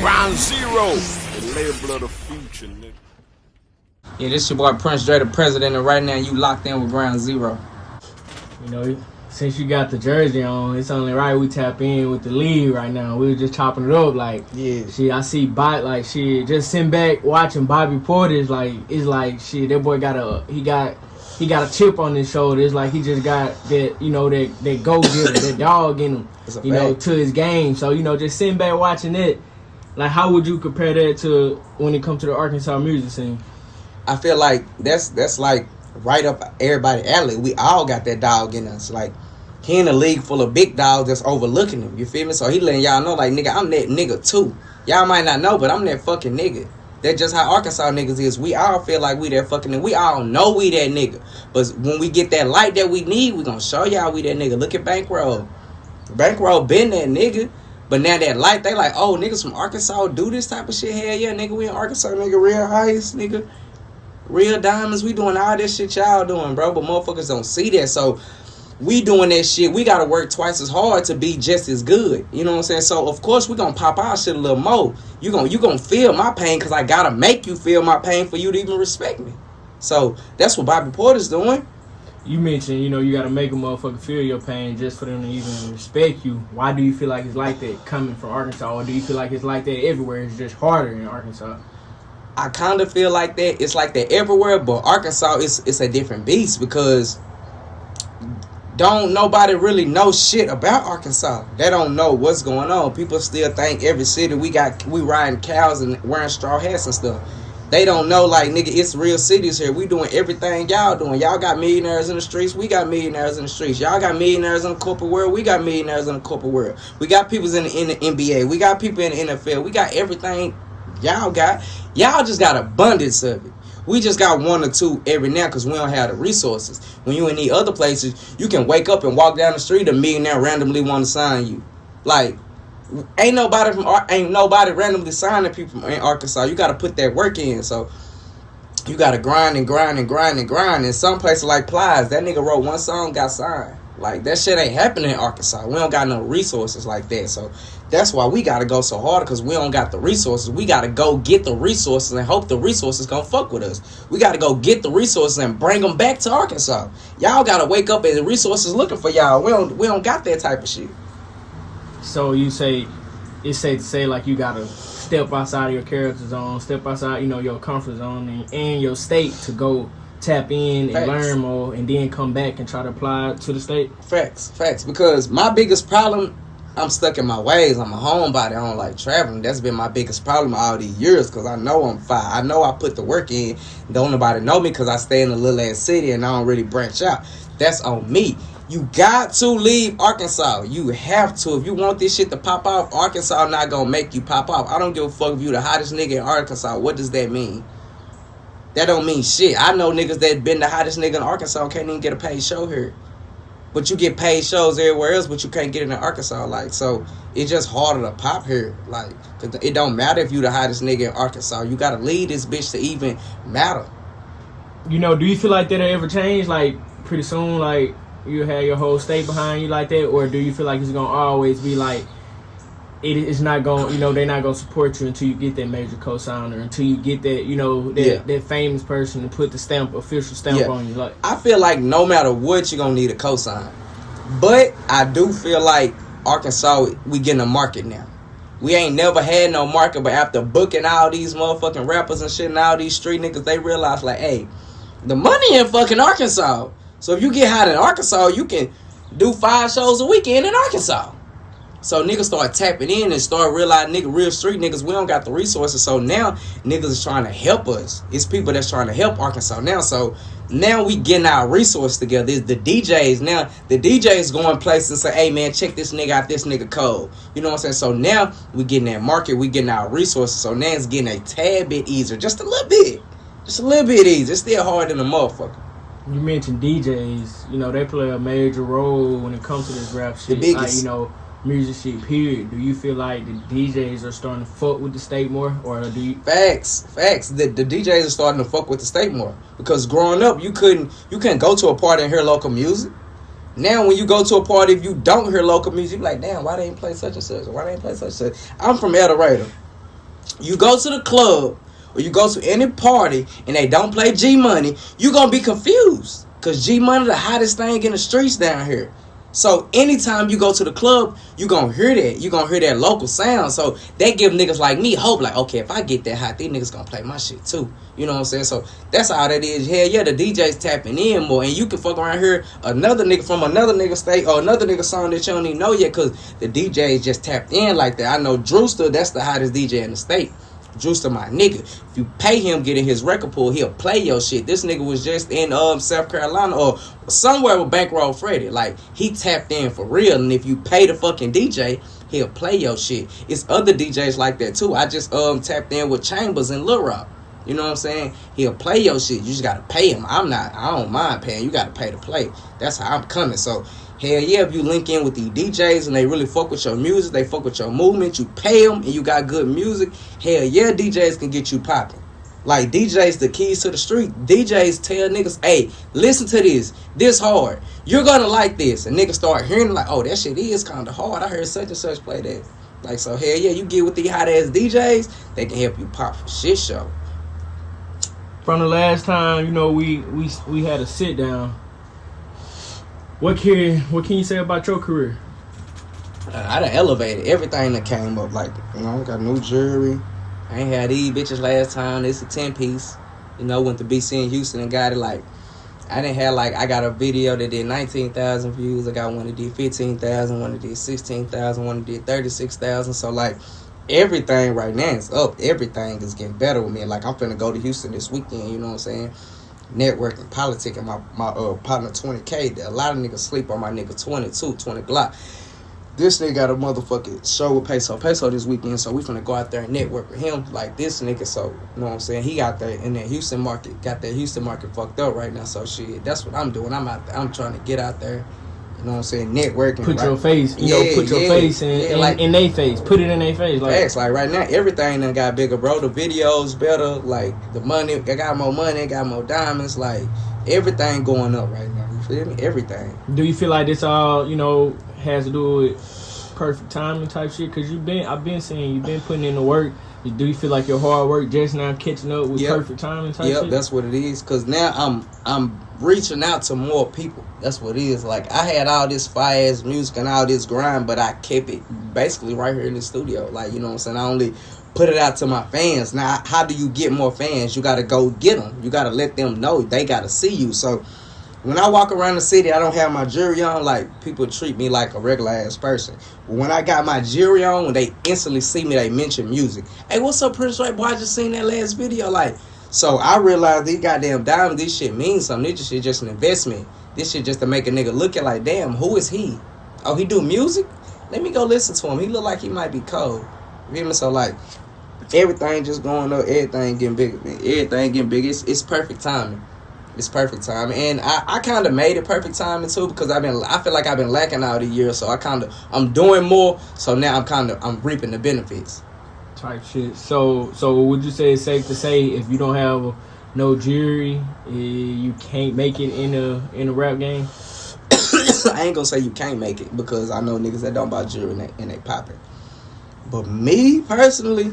Ground Zero, the label of the future, nigga. Yeah, this your boy Prince Dre The President, and right now you locked in with Ground Zero. You know, since you got the jersey on, it's only right we tap in with the league right now. We were just chopping it up, like, Yeah. shit, I see just sitting back watching Bobby Porter's, like, it's like, shit, that boy got a chip on his shoulder. It's like he just got that, you know, that go-getter, that dog in him, you know, to his game. So, you know, just sitting back watching it, like, how would you compare that to when it comes to the Arkansas music scene? I feel like that's like right up everybody's alley. We all got that dog in us. Like, he in a league full of big dogs that's overlooking him. You feel me? So he letting y'all know, like, nigga, I'm that nigga too. Y'all might not know, but I'm that fucking nigga. That's just how Arkansas niggas is. We all feel like we that fucking nigga. We all know we that nigga. But when we get that light that we need, we gonna show y'all we that nigga. Look at Bankroll. Bankroll been that nigga. But now that light, they like, oh, niggas from Arkansas do this type of shit. Hell yeah, nigga, we in Arkansas, nigga, real ice, nigga. Real diamonds, we doing all this shit y'all doing, bro. But motherfuckers don't see that. So we doing that shit. We gotta work twice as hard to be just as good. You know what I'm saying? So of course we gonna pop our shit a little more. You gonna feel my pain because I gotta make you feel my pain for you to even respect me. So that's what Bobby Porter's doing. You mentioned, you know, you got to make a motherfucker feel your pain just for them to even respect you. Why do you feel like it's like that coming from Arkansas? Or do you feel like it's like that everywhere? It's just harder in Arkansas? I kind of feel like that. It's like that everywhere, but Arkansas it's a different beast because don't nobody really know shit about Arkansas. They don't know what's going on. People still think every city we riding cows and wearing straw hats and stuff. They don't know, like, nigga, it's real cities here. We doing everything y'all doing. Y'all got millionaires in the streets. We got millionaires in the streets. Y'all got millionaires in the corporate world. We got millionaires in the corporate world. We got people in the NBA. We got people in the NFL. We got everything y'all got. Y'all just got abundance of it. We just got one or two every now because we don't have the resources. When you in the other places, you can wake up and walk down the street, a millionaire randomly want to sign you. Like, ain't nobody randomly signing people in Arkansas. You got to put that work in. So you got to grind and grind and grind and grind. In some places like Plies, that nigga wrote one song, got signed. Like, that shit ain't happening in Arkansas. We don't got no resources like that. So that's why we got to go so hard, because we don't got the resources. We got to go get the resources and hope the resources gonna fuck with us. We got to go get the resources and bring them back to Arkansas. Y'all got to wake up and the resources looking for y'all. We don't got that type of shit. So you say, it's safe to say, like, you got to step outside of your character zone, step outside, you know, your comfort zone and your state to go tap in and learn more, and then come back and try to apply it to the state? Facts. Because my biggest problem, I'm stuck in my ways. I'm a homebody. I don't like traveling. That's been my biggest problem all these years, because I know I'm fine. I know I put the work in. Don't nobody know me because I stay in a little ass city and I don't really branch out. That's on me. You got to leave Arkansas. You have to. If you want this shit to pop off, Arkansas not gonna make you pop off. I don't give a fuck if you the hottest nigga in Arkansas. What does that mean? That don't mean shit. I know niggas that been the hottest nigga in Arkansas and can't even get a paid show here. But you get paid shows everywhere else, but you can't get it in Arkansas. Like, so it's just harder to pop here. Like, cause it don't matter if you the hottest nigga in Arkansas. You gotta leave this bitch to even matter. You know, do you feel like that'll ever change? Like, pretty soon, like, you have your whole state behind you like that? Or do you feel like it's going to always be like, it's not going, you know, they're not going to support you until you get that major co-signer, until you get that, you know, that famous person to put the official stamp on you? Like, I feel like no matter what, you're going to need a co-sign. But I do feel like Arkansas, we getting a market now. We ain't never had no market, but after booking all these motherfucking rappers and shit and all these street niggas, they realize, like, hey, the money in fucking Arkansas. So if you get hot in Arkansas, you can do 5 shows a weekend in Arkansas. So niggas start tapping in and start realizing, nigga, real street niggas, we don't got the resources. So now niggas is trying to help us. It's people that's trying to help Arkansas now. So now we getting our resources together. It's the DJs. Now the DJs going places and say, hey man, check this nigga out, this nigga cold. You know what I'm saying? So now we getting that market, we getting our resources. So now it's getting a tad bit easier. Just a little bit. Just a lither bit easier. It's still hard than a motherfucker. You mentioned DJs, you know, they play a major role when it comes to this rap shit. The biggest. Like, you know, music shit, period. Do you feel like the DJs are starting to fuck with the state more? Or do you... Facts. The DJs are starting to fuck with the state more. Because growing up, you couldn't go to a party and hear local music. Now, when you go to a party, if you don't hear local music, you're like, damn, why they ain't play such and such? Or why they ain't play such and such? I'm from El Dorado. You go to the club or you go to any party and they don't play G Money, you gonna be confused. Cause G Money the hottest thing in the streets down here. So anytime you go to the club, you gonna hear that. You gonna hear that local sound. So that give niggas like me hope. Like, okay, if I get that hot, these niggas gonna play my shit too. You know what I'm saying? So that's all that is. Hell yeah, the DJ's tapping in more. And you can fuck around here another nigga from another nigga state or another nigga song that you don't even know yet. Cause the DJ just tapped in like that. I know Drewster, that's the hottest DJ in the state. Drewster, my nigga. If you pay him getting his record pool, he'll play your shit. This nigga was just in South Carolina or somewhere with Bankroll Freddy. Like, he tapped in for real. And if you pay the fucking DJ, he'll play your shit. It's other DJs like that too. I just tapped in with Chambers and Lil Rock. You know what I'm saying? He'll play your shit. You just gotta pay him. I don't mind paying. You gotta pay to play. That's how I'm coming. So hell yeah, if you link in with these DJs and they really fuck with your music, they fuck with your movement, you pay them and you got good music, hell yeah, DJs can get you popping. Like, DJs the keys to the street. DJs tell niggas, hey, listen to this hard. You're gonna like this. And niggas start hearing like, oh, that shit is kinda hard. I heard such and such play that. Like, so hell yeah, you get with the hot ass DJs, they can help you pop for shit show. From the last time, you know, we had a sit down. What can you say about your career? I done elevated everything that came up. Like, you know, got new jewelry. I ain't had these bitches last time. It's a 10-piece. You know, went to BC in Houston and got it. Like, I didn't have, like, I got a video that did 19,000 views. I got one that did 15,000, one that did 16,000, one that did 36,000. So, like, everything right now is up. Everything is getting better with me. Like, I'm finna go to Houston this weekend, you know what I'm saying? Networking, politicking, my partner 20K. A lot of niggas sleep on my nigga 20 Glock. This nigga got a motherfucking show with Peso this weekend, so we finna go out there and network with him like this nigga. So, you know what I'm saying? He got there in that Houston market, fucked up right now. So shit, that's what I'm doing. I'm out there. I'm trying to get out there. You know what I'm saying? Networking. Put your face, put your face in their face. Put it in their face. Like right now, everything done got bigger, bro. The videos better. Like, the money, I got more money, got more diamonds. Like, everything going up right now. You feel me? Everything. Do you feel like this all, you know, has to do with perfect timing type shit? Cause I've been saying you've been putting in the work. Do you feel like your hard work just now catching up with perfect timing type shit? Yep, that's what it is. Cause now I'm reaching out to more people. That's what it is. Like, I had all this fire ass music and all this grind, but I kept it basically right here in the studio. Like, you know what I'm saying? I only put it out to my fans. Now, how do you get more fans? You gotta go get them. You gotta let them know. They gotta see you. So when I walk around the city, I don't have my jewelry on. Like, people treat me like a regular ass person. But when I got my jewelry on, when they instantly see me, they mention music. Hey, what's up, Prince Ray? Boy, I just seen that last video. Like, so I realized these goddamn diamonds, this shit means something. This shit just an investment. This shit just to make a nigga look at like, damn, who is he? Oh, he do music? Let me go listen to him. He look like he might be cold. You feel me? So, like, everything just going up. Everything getting bigger, man. Everything getting bigger. It's perfect timing. It's perfect timing. And I kind of made it perfect timing, too, because I feel like I've been lacking all the years. So, I'm doing more. So, now I'm reaping the benefits. Type shit. So would you say it's safe to say if you don't have no jewelry, you can't make it in a rap game? I ain't gonna say you can't make it, because I know niggas that don't buy jewelry and they popping. But me personally,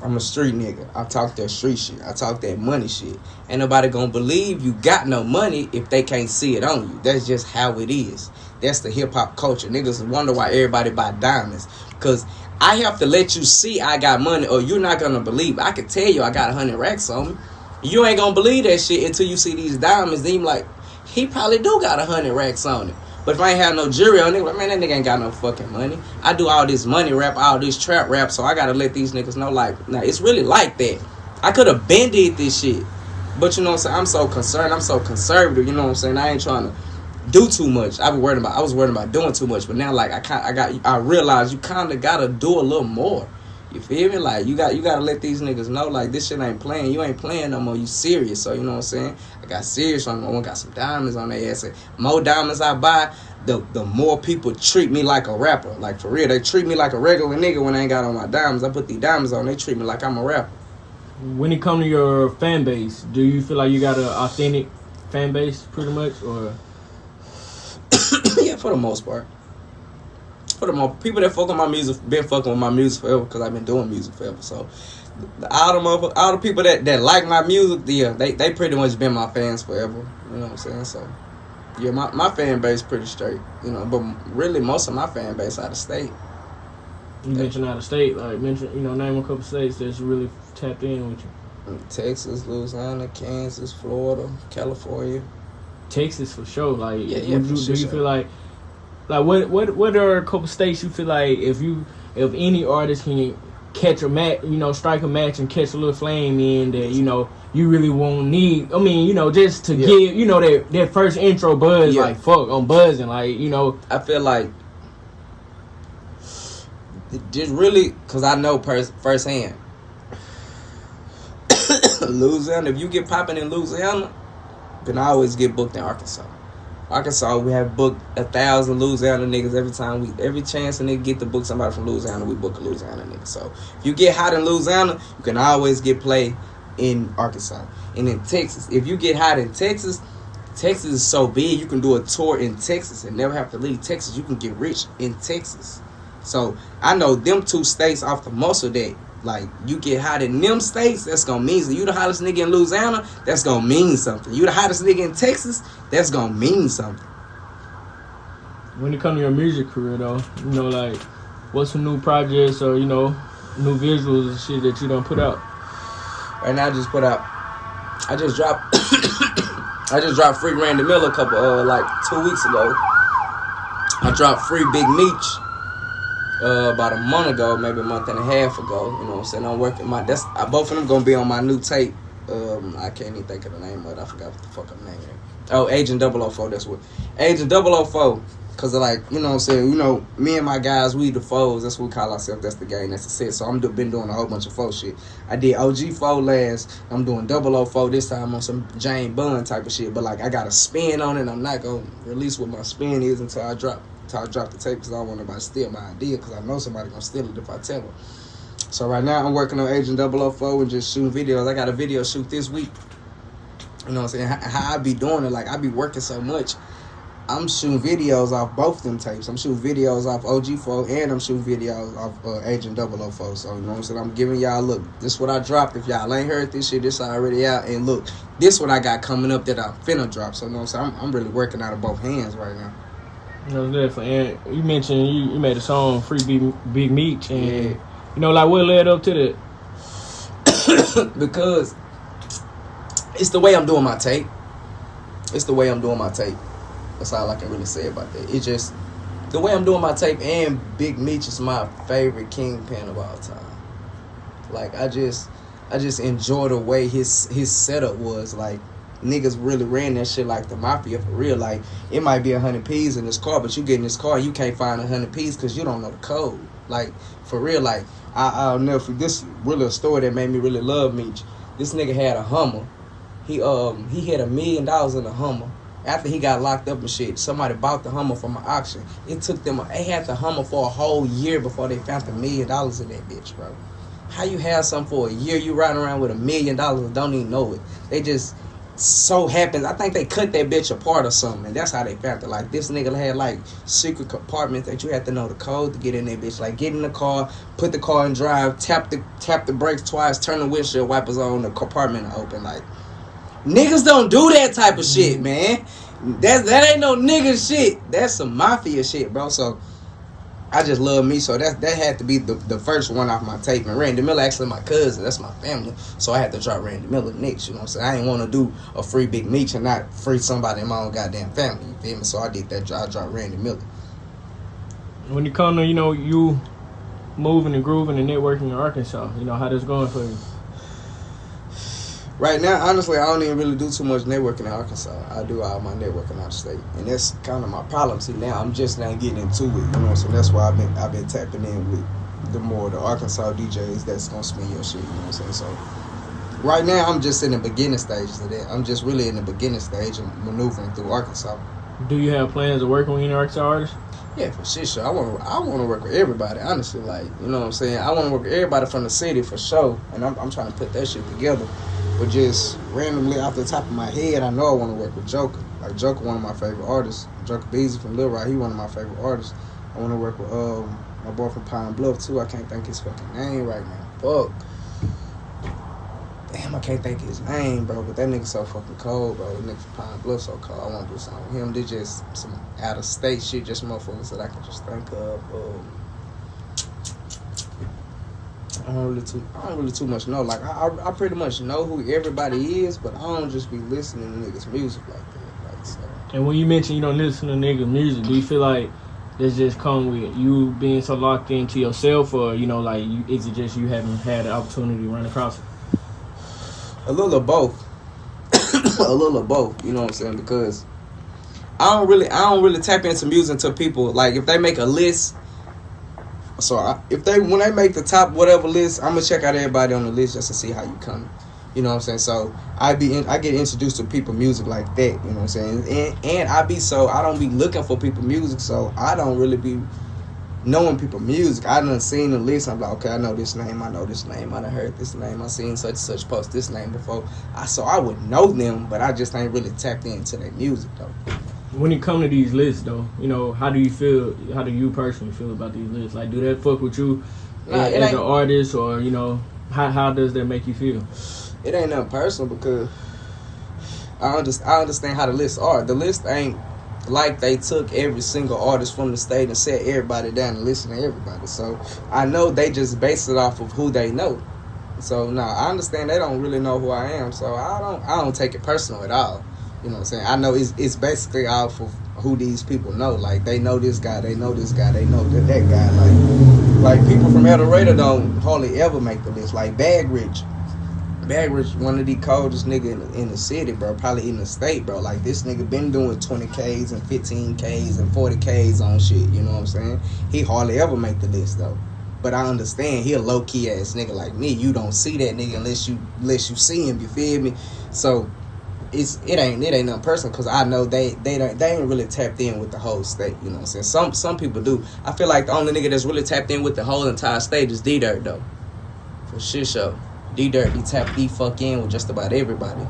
I'm a street nigga. I talk that street shit. I talk that money shit. Ain't nobody gonna believe you got no money if they can't see it on you. That's just how it is. That's the hip hop culture. Niggas wonder why everybody buy diamonds, because I have to let you see I got money, or you're not gonna believe. I can tell you I got 100 racks on me. You ain't gonna believe that shit until you see these diamonds. Then you like, he probably do got 100 racks on it. But if I ain't have no jewelry on it, like, man, that nigga ain't got no fucking money. I do all this money rap, all this trap rap, so I gotta let these niggas know, like, nah, it's really like that. I could have been did this shit, but you know what I'm saying? I'm so concerned. I'm so conservative. You know what I'm saying? I ain't trying to do too much. I was worried about doing too much, but now, like, I realize you kind of gotta do a little more. You feel me? Like, you gotta let these niggas know, like, this shit ain't playing. You ain't playing no more. You serious. So, you know what I'm saying? I got serious on them. I got some diamonds on their ass. And more diamonds I buy, the more people treat me like a rapper. Like, for real, they treat me like a regular nigga when I ain't got on my diamonds. I put these diamonds on, they treat me like I'm a rapper. When it comes to your fan base, do you feel like you got an authentic fan base, pretty much, or? Yeah, for the most part. for the most people that fuck with my music been fucking with my music forever because I've been doing music forever. So all the people that like my music, yeah, they pretty much been my fans forever. You know what I'm saying? So yeah, my fan base pretty straight. You know, but really most of my fan base out of state. You mentioned out of state, like name a couple states that's really tapped in with you. Texas, Louisiana, Kansas, Florida, California. Texas for sure. Like, yeah, do you feel like what are a couple states you feel like if any artist can catch a match, strike a match and catch a little flame in that, you really won't need. I mean, just to give, that first intro buzz, like fuck, I'm buzzing, like, I feel like just really, cause I know firsthand. Louisiana, if you get popping in Louisiana, then I always get booked in Arkansas. Arkansas, we have booked 1,000 Louisiana niggas every chance a nigga get to book somebody from Louisiana, we book a Louisiana nigga. So if you get hot in Louisiana, you can always get play in Arkansas. And in Texas, if you get hot in Texas is so big, you can do a tour in Texas and never have to leave Texas. You can get rich in Texas. So I know them two states off the muscle that, like, you get hot in them states, that's gonna mean something. You the hottest nigga in Louisiana, that's gonna mean something. You the hottest nigga in Texas, that's gonna mean something. When it comes to your music career, though, like, what's some new projects or, new visuals and shit that you don't put out? Right now, I just dropped Free Randy Miller a couple, like 2 weeks ago. I dropped Free Big Meech. About a month ago, maybe a month and a half ago. You know what I'm saying? I'm working both of them gonna be on my new tape. I can't even think of the name of it. I forgot what the fuck her name is. Oh, Agent 004, that's what. Agent 004, cause of, like, you know what I'm saying, me and my guys, we the foes, that's what we call ourselves, that's the game, that's the set. So been doing a whole bunch of foe shit. I did OG 4 last, I'm doing 004 this time on some Jane Bunn type of shit, but like I got a spin on it, I'm not gonna release what my spin is until I drop the tape, because I don't want nobody to steal my idea, because I know somebody gonna steal it if I tell them. So right now I'm working on Agent 004 and just shooting videos. I got a video shoot this week. You know what I'm saying? How I be doing it, like I be working so much. I'm shooting videos off both them tapes. I'm shooting videos off OG4 and I'm shooting videos off Agent 004. So you know what I'm saying? I'm giving y'all, look, this what I dropped. If y'all ain't heard this shit, this already out. And look, this what I got coming up that I'm finna drop. So you know what I'm saying? I'm really working out of both hands right now. No, definitely. And you mentioned you made a song, Free Big Meech, and like what led up to that? Because it's the way I'm doing my tape. That's all I can really say about that. It's just the way I'm doing my tape, and Big Meech is my favorite kingpin of all time. Like I just enjoy the way his setup was. Like, niggas really ran that shit like the mafia for real. Like, it might be 100 P's in this car, but you get in this car, you can't find 100 P's because you don't know the code. Like, for real, like, I'll never forget. This really a story that made me really love Meech. This nigga had a Hummer. He had $1 million in a Hummer. After he got locked up and shit, somebody bought the Hummer from an auction. It took them, they had the Hummer for a whole year before they found $1 million in that bitch, bro. How you have something for a year, you riding around with $1 million and don't even know it? They just so happens, I think they cut that bitch apart or something, and that's how they found it. Like, this nigga had like secret compartments that you had to know the code to get in that bitch. Like, get in the car, put the car in drive, tap the brakes twice, turn the windshield wipers on, the compartment open. Like, niggas don't do that type of shit, man. That ain't no nigga shit. That's some mafia shit, bro. So I just love me. So that had to be the first one off my tape. And Randy Miller actually my cousin. That's my family. So I had to drop Randy Miller next. You know what I'm saying? I ain't want to do a Free Big Meech and not free somebody in my own goddamn family. You feel me? So I did that. I dropped Randy Miller. When you come to, you moving and grooving and networking in Arkansas, how this going for you? Right now, honestly, I don't even really do too much networking in Arkansas. I do all my networking out of state, and that's kind of my problem. See, now I'm just now getting into it, you know. So that's why I've been tapping in with the Arkansas DJs that's gonna spin your shit. You know what I'm saying? So right now, I'm just in the beginning stages of that. I'm just really in the beginning stage of maneuvering through Arkansas. Do you have plans of working with any Arkansas artists? Yeah, for sure. I want to work with everybody. Honestly, like, you know what I'm saying. I want to work with everybody from the city for sure, and I'm trying to put that shit together. But just randomly off the top of my head, I know I want to work with Joker. Like, Joker, one of my favorite artists. Joker Beasley from Lil Rock, he one of my favorite artists. I want to work with my boy from Pine Bluff too. I can't think his fucking name right now. Fuck. Damn, I can't think his name, bro. But that nigga so fucking cold, bro. That nigga from Pine Bluff so cold. I want to do something with him. They just some out of state shit, just motherfuckers that I can just think of. I don't really too much know. Like I pretty much know who everybody is, but I don't just be listening to niggas' music like that. Like so. And when you mention you don't listen to niggas' music, do you feel like this just come with you being so locked into yourself, or like is it just you haven't had the opportunity to run across it? A little of both. A little of both, you know what I'm saying? Because I don't really tap into music until people, like, if they make a list. So when they make the top whatever list, I'm gonna check out everybody on the list just to see how you coming. You know what I'm saying? So I get introduced to people music like that, you know what I'm saying? And I don't be looking for people music, so I don't really be knowing people music. I done seen the list. I'm like, okay, I know this name. I know this name. I done heard this name. I seen such and such post this name before. So I would know them, but I just ain't really tapped into their music though. When you come to these lists though, how do you feel? How do you personally feel about these lists? Like, do that fuck with you as an artist, or how does that make you feel? It ain't nothing personal because I understand how the lists are. The list ain't like they took every single artist from the state and set everybody down and listen to everybody. So I know they just base it off of who they know. So I understand they don't really know who I am. So I don't take it personal at all. You know what I'm saying? I know it's basically off of who these people know. Like, they know this guy, they know this guy, they know that guy. Like people from El Dorado don't hardly ever make the list. Like Bag Rich, one of the coldest nigga in the city, bro. Probably in the state, bro. Like, this nigga been doing 20Ks and 15Ks and 40Ks on shit. You know what I'm saying? He hardly ever make the list though. But I understand he a low key ass nigga like me. You don't see that nigga unless you see him. You feel me? So it ain't nothing personal because I know they ain't really tapped in with the whole state. You know what I'm saying? Some people do. I feel like the only nigga that's really tapped in with the whole entire state is D-Dirt though. For shit show. D-Dirt, he fuck in with just about everybody.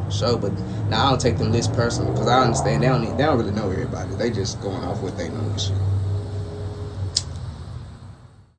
Sure, but I don't take them lists personal because I understand they don't really know everybody. They just going off what they know and shit.